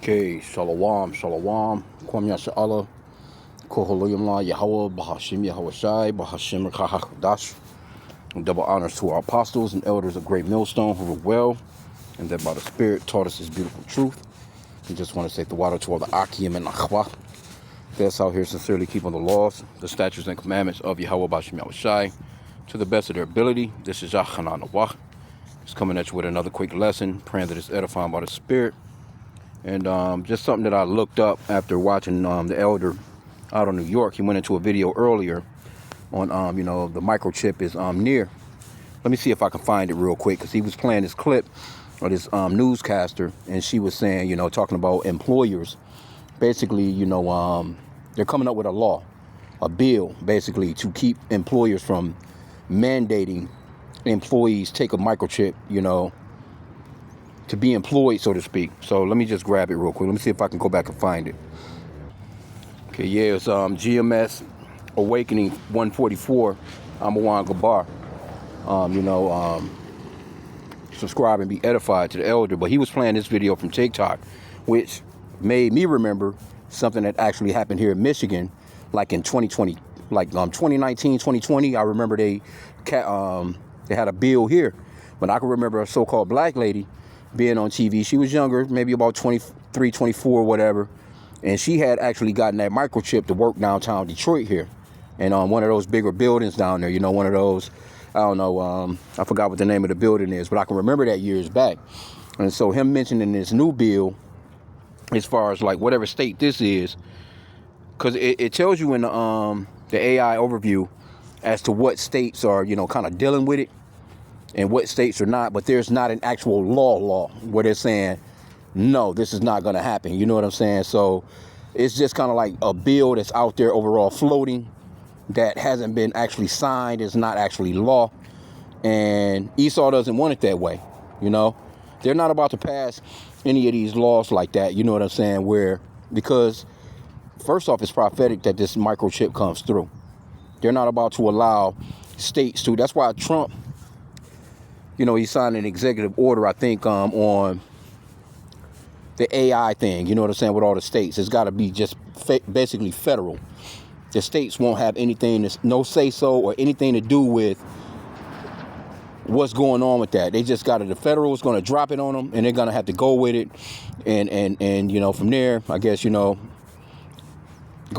Okay, Shalom, Shalom, Kwam Yasha'Allah, Koholayamla, Yahweh, Bahashim, Yahweh Shai, Bahashim, Kahakdash. Double honors to our apostles and elders of Great Millstone who were well, and that by the Spirit taught us His beautiful truth. We just want to say the water to all the H.I.M and Achwa that's out here sincerely keeping the laws, the statutes, and commandments of Yahweh, Bahashim, Yahweh Shai, to the best of their ability. This is Yachanan Nawah. Just coming at you with another quick lesson, praying that it's edifying by the Spirit. And just something that I looked up after watching the elder out of New York. He went into a video earlier on, the microchip is near. Let me see if I can find it real quick, because he was playing this clip of this newscaster, and she was saying, talking about employers. Basically, they're coming up with a law, a bill, basically, to keep employers from mandating employees take a microchip, to be employed, so to speak. So let me just grab it real quick. Let me see if I can go back and find it. Okay, yeah, it's GMS Awakening 144. I'm Awan Gabar. Subscribe and be edified to the elder. But he was playing this video from TikTok, which made me remember something that actually happened here in Michigan, like in 2020, 2019, 2020. I remember they had a bill here, but I can remember a so-called black lady being on TV. She was younger, maybe about 23, 24, whatever. And she had actually gotten that microchip to work downtown Detroit here. And on one of those bigger buildings down there, one of those, I don't know, I forgot what the name of the building is, but I can remember that years back. And so him mentioning this new bill, as far as like whatever state this is, because it tells you in the AI overview as to what states are, kind of dealing with it, and what states are not, but there's not an actual law where they're saying, no, this is not going to happen. You know what I'm saying? So it's just kind of like a bill that's out there overall floating that hasn't been actually signed. It's not actually law. And Esau doesn't want it that way. They're not about to pass any of these laws like that. You know what I'm saying? Because first off, it's prophetic that this microchip comes through. They're not about to allow states to. That's why Trump, he signed an executive order, I think, on the AI thing, with all the states. It's got to be just basically federal. The states won't have anything, no say-so or anything to do with what's going on with that. They just got it. The federal is going to drop it on them, and they're going to have to go with it. And from there, I guess, go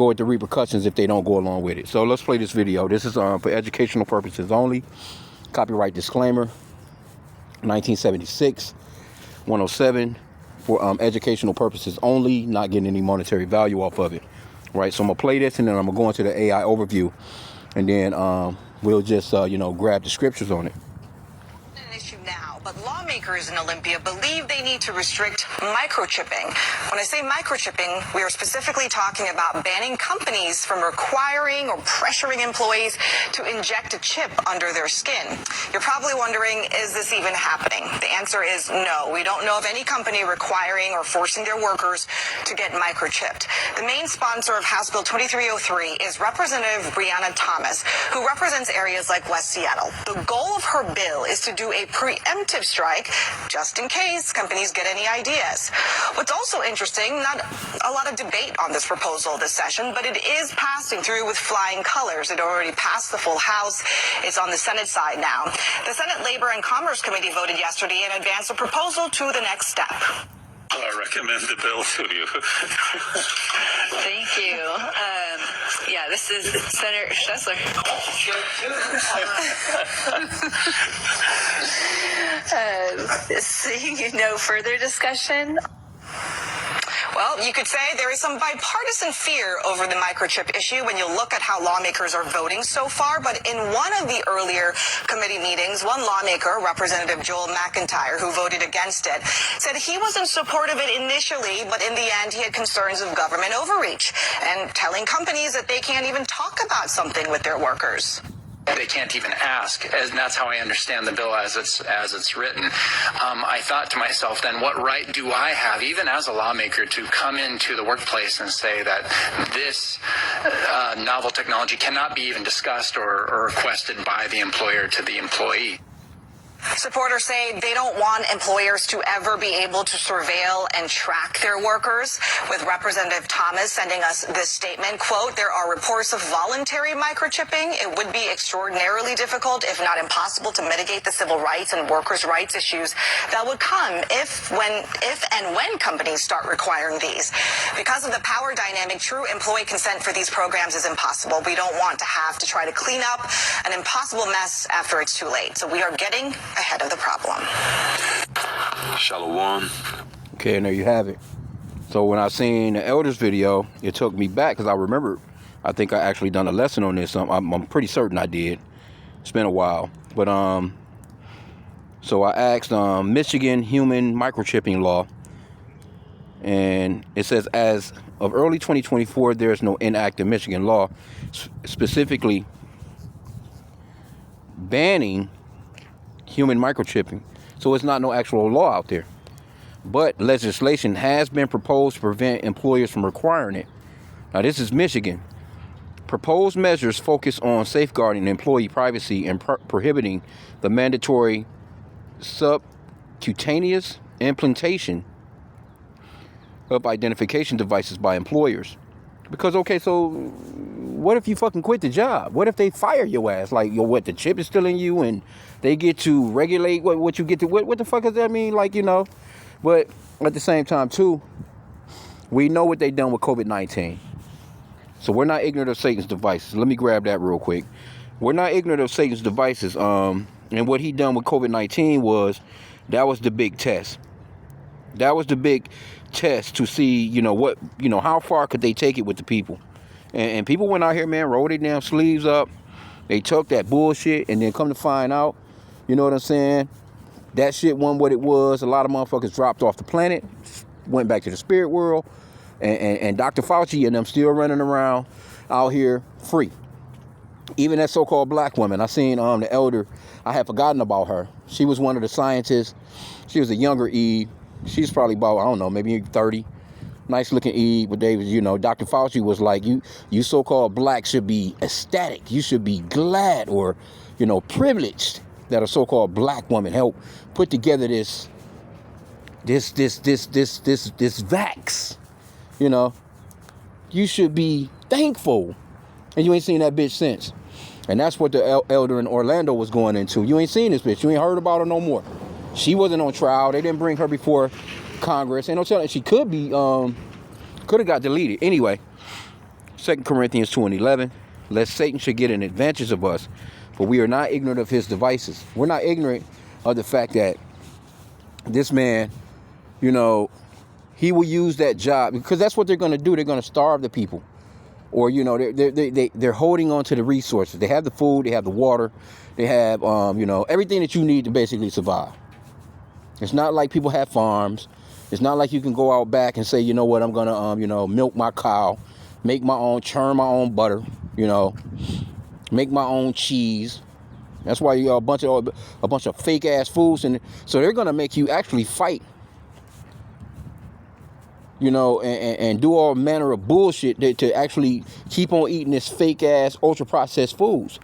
with the repercussions if they don't go along with it. So let's play this video. This is for educational purposes only. Copyright disclaimer. 1976, 107, for educational purposes only, not getting any monetary value off of it. Right, so I'm going to play this, and then I'm going to go into the AI overview, and then we'll just, grab the scriptures on it. An issue now, but lawmakers in Olympia believe they need to restrict microchipping. When I say microchipping, we are specifically talking about banning companies from requiring or pressuring employees to inject a chip under their skin. You're probably wondering, is this even happening? The answer is no. We don't know of any company requiring or forcing their workers to get microchipped. The main sponsor of House Bill 2303 is Representative Breonna Thomas, who represents areas like West Seattle. The goal of her bill is to do a preemptive strike just in case companies get any ideas. What's also interesting, not a lot of debate on this proposal this session, but it is passing through with flying colors. It already passed the full House. It's on the Senate side now. The Senate Labor and Commerce Committee voted yesterday and advanced a proposal to the next step. I recommend the bill to you. Thank you. This is Senator Schessler. Seeing no further discussion. Well, you could say there is some bipartisan fear over the microchip issue when you look at how lawmakers are voting so far. But in one of the earlier committee meetings, one lawmaker, Representative Joel McIntyre, who voted against it, said he wasn't supportive of it initially, but in the end, he had concerns of government overreach and telling companies that they can't even talk about something with their workers. They can't even ask, and that's how I understand the bill as it's written. I thought to myself, then what right do I have, even as a lawmaker, to come into the workplace and say that this novel technology cannot be even discussed or requested by the employer to the employee? Supporters say they don't want employers to ever be able to surveil and track their workers, with Representative Thomas sending us this statement, quote, there are reports of voluntary microchipping. It would be extraordinarily difficult, if not impossible, to mitigate the civil rights and workers' rights issues that would come if and when companies start requiring these. Because of the power dynamic, true employee consent for these programs is impossible. We don't want to have to try to clean up an impossible mess after it's too late. So we are getting ahead of the problem. Shalom. Okay, and there you have it. So when I seen the elders video, it took me back because I remember, I think I actually done a lesson on this. I'm pretty certain I did. It's been a while. But so I asked Michigan human microchipping law. And it says, as of early 2024, there's no enacted Michigan law specifically banning human microchipping. So it's not no actual law out there. But legislation has been proposed to prevent employers from requiring it. Now, this is Michigan. Proposed measures focus on safeguarding employee privacy and prohibiting the mandatory subcutaneous implantation of identification devices by employers. Because, okay, so what if you fucking quit the job? What if they fire your ass? Like, what, the chip is still in you and they get to regulate what you get to, what the fuck does that mean? Like, but at the same time, too, we know what they done with COVID-19. So we're not ignorant of Satan's devices. Let me grab that real quick. We're not ignorant of Satan's devices. And what he done with COVID-19 that was the big test. That was the big test to see, how far could they take it with the people. And people went out here, man, rolled their damn sleeves up. They took that bullshit, and then come to find out, you know what I'm saying? That shit wasn't what it was. A lot of motherfuckers dropped off the planet, went back to the spirit world, and Dr. Fauci and them still running around out here free. Even that so-called black woman, I seen the elder, I had forgotten about her. She was one of the scientists. She was a younger Eve. She's probably about, I don't know, maybe 30. Nice looking Eve, but they was, Dr. Fauci was like, you so-called black should be ecstatic. You should be glad or, privileged that a so-called black woman helped put together this vax. You should be thankful. And you ain't seen that bitch since. And that's what the elder in Orlando was going into. You ain't seen this bitch. You ain't heard about her no more. She wasn't on trial. They didn't bring her before Congress. Ain't no telling. She could be, could have got deleted. Anyway, 2 Corinthians 2:11. Lest Satan should get an advantage of us, but we are not ignorant of his devices. We're not ignorant of the fact that this man, he will use that job because that's what they're going to do. They're going to starve the people. Or, they're holding on to the resources. They have the food, they have the water, they have, everything that you need to basically survive. It's not like people have farms. It's not like you can go out back and say, you know what, I'm going to, milk my cow, make my own, churn my own butter, make my own cheese. That's why you got a bunch of fake ass foods. And so they're going to make you actually fight, and do all manner of bullshit to actually keep on eating this fake ass ultra processed foods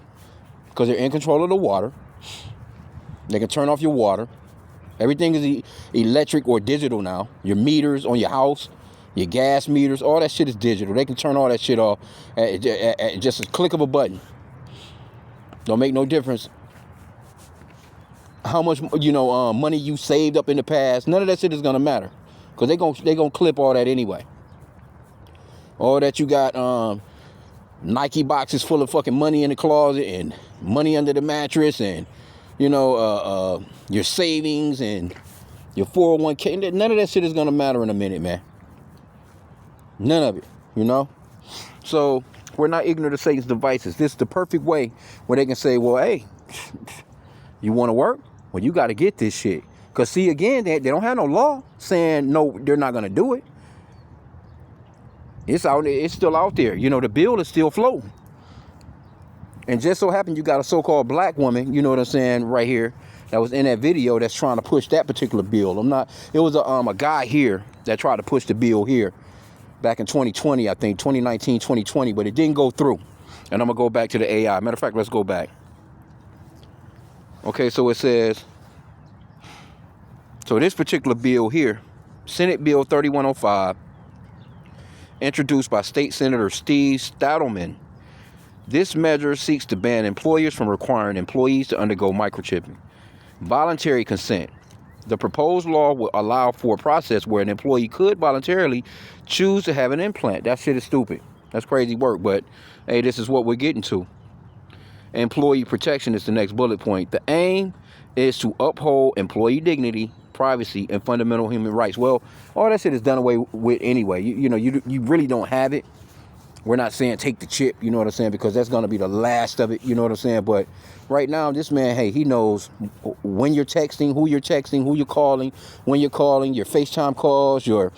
because they're in control of the water. They can turn off your water. Everything is electric or digital now. Your meters on your house, your gas meters, all that shit is digital. They can turn all that shit off at just a click of a button. Don't make no difference how much money you saved up in the past. None of that shit is gonna matter because they gonna clip all that anyway. All that you got Nike boxes full of fucking money in the closet and money under the mattress and your savings and your 401k. None of that shit is gonna matter in a minute, man. None of it, So we're not ignorant of Satan's devices. This is the perfect way where they can say, well, hey, you want to work? Well, you got to get this shit. Because see, again, they don't have no law saying no, they're not gonna do it. It's out. It's still out there. The bill is still floating. And just so happened you got a so-called black woman, you know what I'm saying, right here, that was in that video that's trying to push that particular bill. It was a guy here that tried to push the bill here back in 2020, I think, 2019, 2020, but it didn't go through. And I'm going to go back to the AI. Matter of fact, let's go back. Okay, so it says, So this particular bill here, Senate Bill 3105, introduced by State Senator Steve Stadelman. This measure seeks to ban employers from requiring employees to undergo microchipping. Voluntary consent. The proposed law will allow for a process where an employee could voluntarily choose to have an implant. That shit is stupid. That's crazy work, but hey, this is what we're getting to. Employee protection is the next bullet point. The aim is to uphold employee dignity, privacy, and fundamental human rights. Well, all that shit is done away with anyway. You really don't have it. We're not saying take the chip, you know what I'm saying, because that's going to be the last of it, you know what I'm saying. But right now, this man, hey, he knows when you're texting, who you're calling, when you're calling, your FaceTime calls, you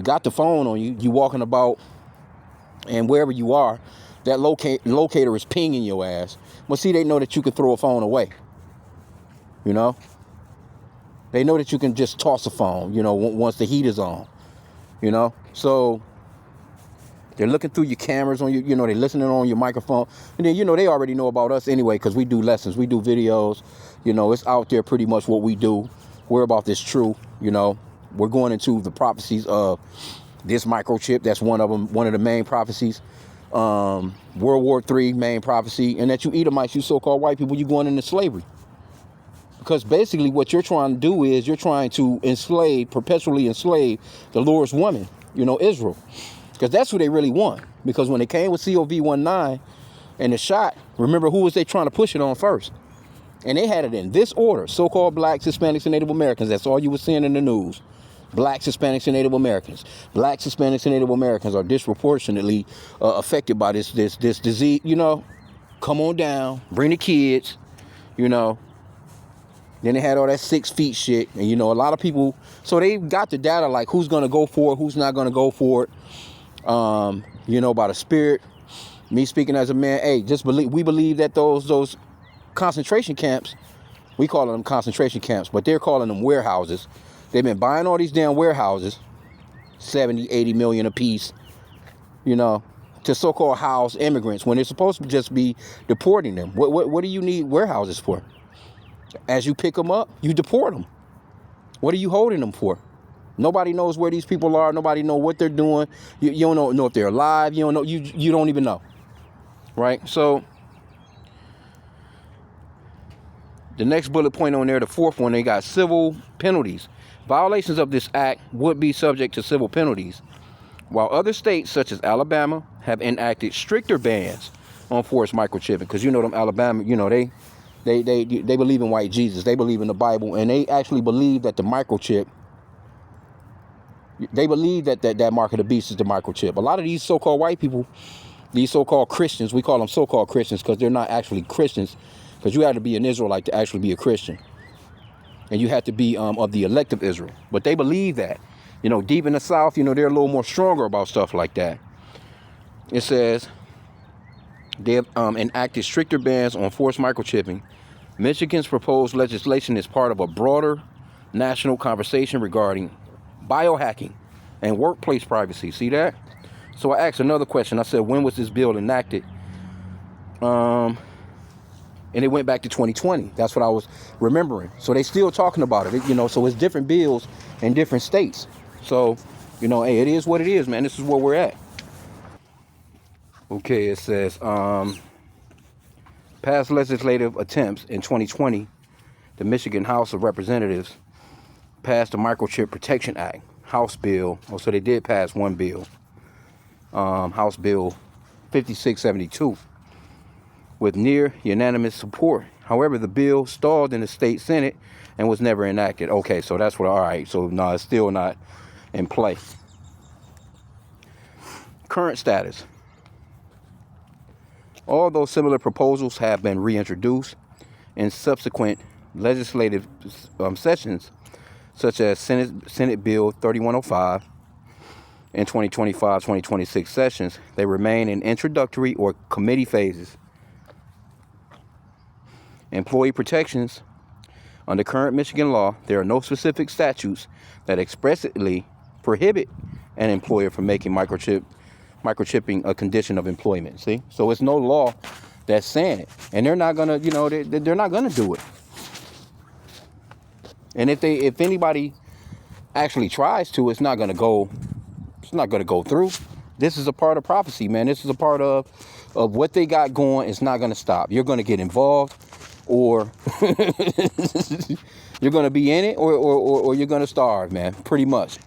got the phone on you, you walking about, and wherever you are, that locator is pinging your ass. Well, see, they know that you can throw a phone away, you know. They know that you can just toss a phone, once the heat is on, So they're looking through your cameras on you, they're listening on your microphone. And then, they already know about us anyway, because we do lessons, we do videos, it's out there pretty much what we do. We're about this true, we're going into the prophecies of this microchip. That's one of them, one of the main prophecies. World War III main prophecy, and that you Edomites, you so-called white people, you going into slavery. Because basically what you're trying to do is you're trying to perpetually enslave the Lord's woman, Israel. Because that's who they really want. Because when they came with COV-19 and the shot, remember who was they trying to push it on first? And they had it in this order: so-called blacks, Hispanics, and Native Americans. That's all you were seeing in the news. Blacks, Hispanics, and Native Americans. Blacks, Hispanics, and Native Americans are disproportionately affected by this disease. Come on down, bring the kids, Then they had all that 6 feet shit. And, a lot of people, so they got the data like who's going to go for it, who's not going to go for it. By the spirit, me speaking as a man, hey, we believe that those concentration camps, we call them concentration camps, but they're calling them warehouses. They've been buying all these damn warehouses, 70, 80 million a piece, to so-called house immigrants when they're supposed to just be deporting them. What do you need warehouses for? As you pick them up, you deport them. What are you holding them for? Nobody knows where these people are. Nobody know what they're doing. You don't know if they're alive. You don't know. You don't even know. Right? So the next bullet point on there, the fourth one, they got civil penalties. Violations of this act would be subject to civil penalties, while other states such as Alabama have enacted stricter bans on forced microchipping. Because them Alabama, they believe in white Jesus. They believe in the Bible, and they actually believe that the microchip. They believe that mark of the beast is the microchip. A lot of these so-called white people, these so-called Christians, we call them so-called Christians because they're not actually Christians, because you have to be an Israelite to actually be a Christian. And you have to be of the elect of Israel. But they believe that, deep in the South, they're a little more stronger about stuff like that. It says they have enacted stricter bans on forced microchipping. Michigan's proposed legislation is part of a broader national conversation regarding biohacking and workplace privacy. See that? So I asked another question. I said, when was this bill enacted? And it went back to 2020. That's what I was remembering. So they still talking about it, so it's different bills in different states. So, hey, it is what it is, man. This is where we're at. Okay, it says, past legislative attempts in 2020, the Michigan House of Representatives passed the Microchip Protection Act, House Bill. Oh, so they did pass one bill, House Bill 5672, with near unanimous support. However, the bill stalled in the state Senate and was never enacted. Okay, so that's what. All right, so no, it's still not in play. Current status. Although similar proposals have been reintroduced in subsequent legislative sessions, such as Senate Bill 3105 and 2025-2026 sessions, they remain in introductory or committee phases. Employee protections. Under current Michigan law, there are no specific statutes that expressly prohibit an employer from making microchipping a condition of employment. See? So it's no law that's saying it. And they're not going to, they're not going to do it. And if anybody actually tries to, it's not gonna go through. This is a part of prophecy, man. This is a part of what they got going. It's not gonna stop. You're gonna get involved, or you're gonna be in it, or you're gonna starve, man. Pretty much.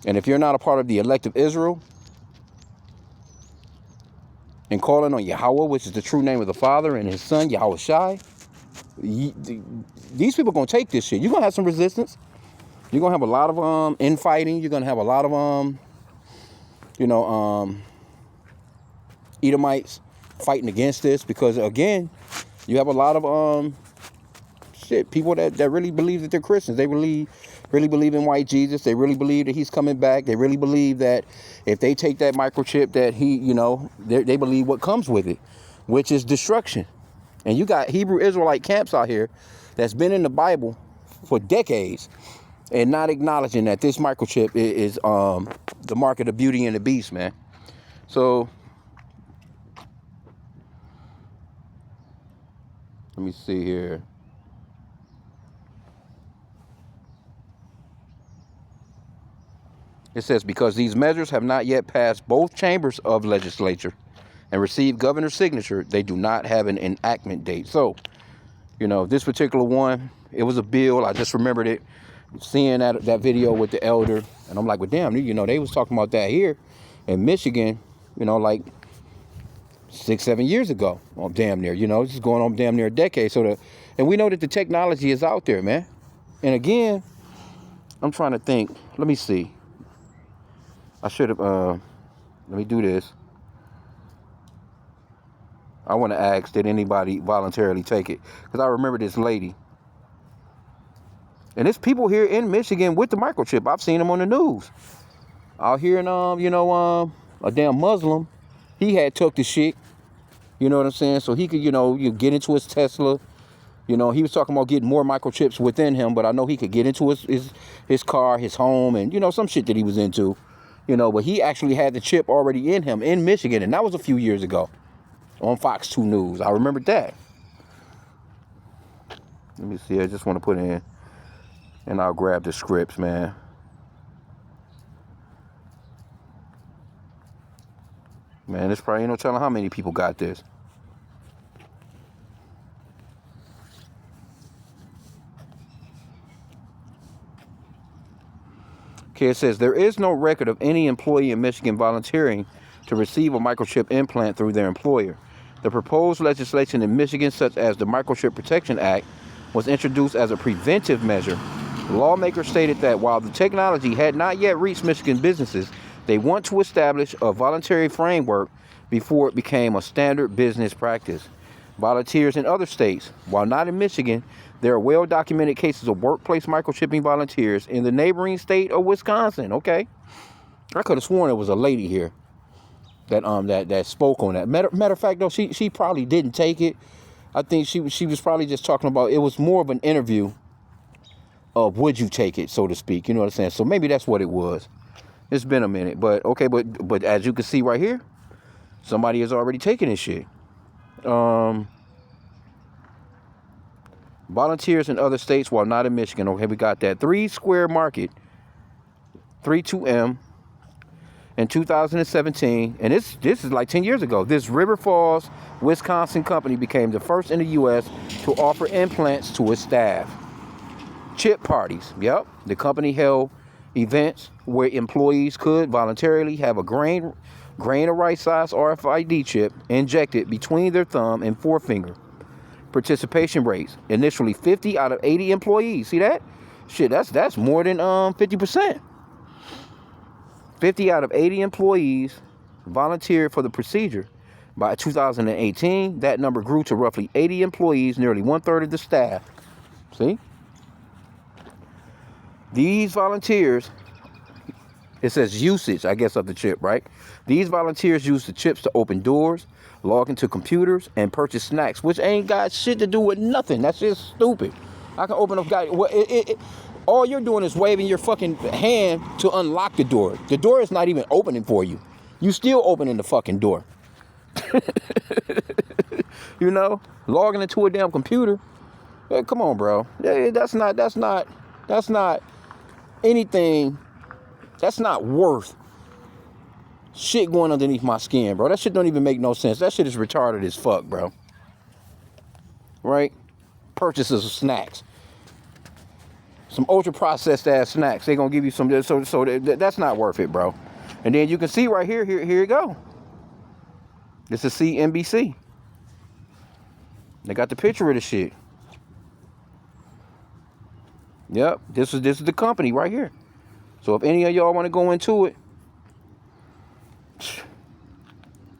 And if you're not a part of the elect of Israel and calling on Yahweh, which is the true name of the Father and His Son, Yahweh Shai, these people gonna take this shit. You're gonna have some resistance. You're gonna have a lot of infighting. You're gonna have a lot of Edomites fighting against this, because again, you have a lot of people that really believe that they're Christians. They really believe in white Jesus. They really believe that He's coming back. They really believe that if they take that microchip, that they believe what comes with it, which is destruction. And you got Hebrew Israelite camps out here that's been in the Bible for decades and not acknowledging that this microchip is the mark of the beauty and the beast, man. So let me see here. It says, because these measures have not yet passed both chambers of legislature and received governor's signature, they do not have an enactment date. So, this particular one, it was a bill. I just remembered it, seeing that video with the elder. And I'm like, well, damn, they was talking about that here in Michigan, like 6-7 years ago. Oh, damn near, this is going on damn near a decade. And we know that the technology is out there, man. And again, I'm trying to think. Let me see. I should have, let me do this. I want to ask, did anybody voluntarily take it? Because I remember this lady. And there's people here in Michigan with the microchip. I've seen them on the news. Out here in, a damn Muslim, he had took the shit. You know what I'm saying? So he could, you get into his Tesla. He was talking about getting more microchips within him, but I know he could get into his car, his home, and, some shit that he was into. But he actually had the chip already in him in Michigan, and that was a few years ago on Fox 2 News. I remember that. Let me see. I just want to put in, and I'll grab the scripts, man. Man, there's probably no telling how many people got this. Okay, it says, there is no record of any employee in Michigan volunteering to receive a microchip implant through their employer. The proposed legislation in Michigan, such as the Microchip Protection Act, was introduced as a preventive measure. Lawmakers stated that while the technology had not yet reached Michigan businesses, they want to establish a voluntary framework before it became a standard business practice. Volunteers in other states, while not in Michigan, there are well-documented cases of workplace microchipping volunteers in the neighboring state of Wisconsin. Okay, I could have sworn there was a lady here that spoke on that. Matter of fact, though, she probably didn't take it. I think she was probably just talking about, it was more of an interview of would you take it, so to speak. You know what I'm saying? So maybe that's what it was. It's been a minute, but okay, but as you can see right here, somebody has already taken this shit. Volunteers in other states while not in Michigan. Okay, we got that. 3 Square Market, 32M, in 2017, and this is like 10 years ago. This River Falls, Wisconsin company became the first in the U.S. to offer implants to its staff. Chip parties. Yep, the company held events where employees could voluntarily have a grain of rice size RFID chip injected between their thumb and forefinger. Participation rates, initially 50 out of 80 employees. See that? Shit, that's more than 50%. 50 out of 80 employees volunteered for the procedure. By 2018, that number grew to roughly 80 employees, nearly 1/3 of the staff. See? These volunteers, it says usage, I guess, of the chip, right? These volunteers use the chips to open doors, log into computers, and purchase snacks, which ain't got shit to do with nothing. That's just stupid. I can open up, all you're doing is waving your fucking hand to unlock the door. The door is not even opening for you. You still opening the fucking door. Logging into a damn computer. Hey, come on, bro. That's not anything. That's not worth shit going underneath my skin, bro. That shit don't even make no sense. That shit is retarded as fuck, bro. Right? Purchases of snacks. Some ultra processed ass snacks. They gonna give you some. So that's not worth it, bro. And then you can see right here you go. This is CNBC. They got the picture of the shit. Yep, this is the company right here. So if any of y'all want to go into it,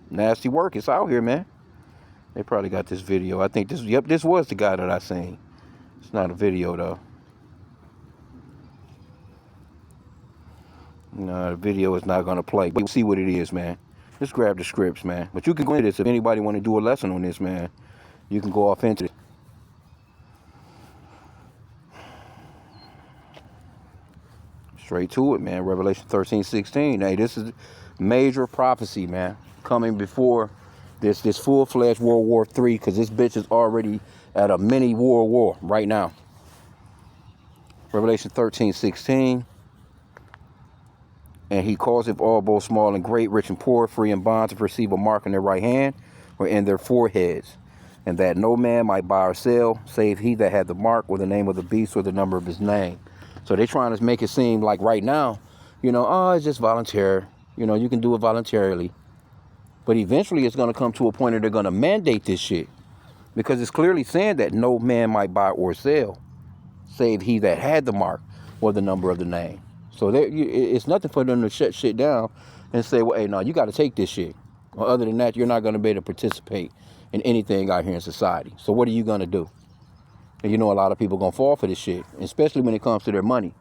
nasty work. It's out here, man. They probably got this video. I think this was the guy that I seen. It's not a video though. No, the video is not gonna play. But we'll see what it is, man. Just grab the scripts, man. But you can go into this if anybody want to do a lesson on this, man. You can go off into it. Straight to it, man. Revelation 13:16. Hey, this is major prophecy, man. Coming before this full-fledged World War III, because this bitch is already at a mini world war right now. Revelation 13:16. And he causeth all, both small and great, rich and poor, free and bond, to receive a mark in their right hand or in their foreheads, and that no man might buy or sell, save he that had the mark, or the name of the beast, or the number of his name. So they're trying to make it seem like right now, it's just volunteer. You can do it voluntarily. But eventually it's going to come to a point where they're going to mandate this shit. Because it's clearly saying that no man might buy or sell, save he that had the mark, or the number of the name. So it's nothing for them to shut shit down and say, well, hey, no, you got to take this shit. Or other than that, you're not going to be able to participate in anything out here in society. So what are you going to do? And a lot of people going to fall for this shit, especially when it comes to their money.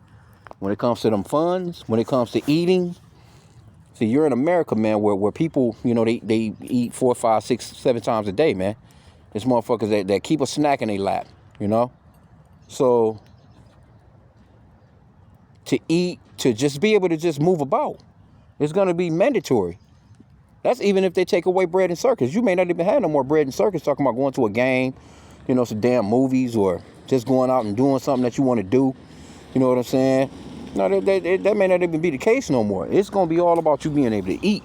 When it comes to them funds, when it comes to eating. See, you're in America, man, where people, they eat 4, 5, 6, 7 times a day, man. There's motherfuckers that keep a snack in their lap, So to eat, to just be able to just move about, it's going to be mandatory. That's even if they take away bread and circus. You may not even have no more bread and circus, talking about going to a game, some damn movies, or just going out and doing something that you want to do. You know what I'm saying? No, that may not even be the case no more. It's going to be all about you being able to eat.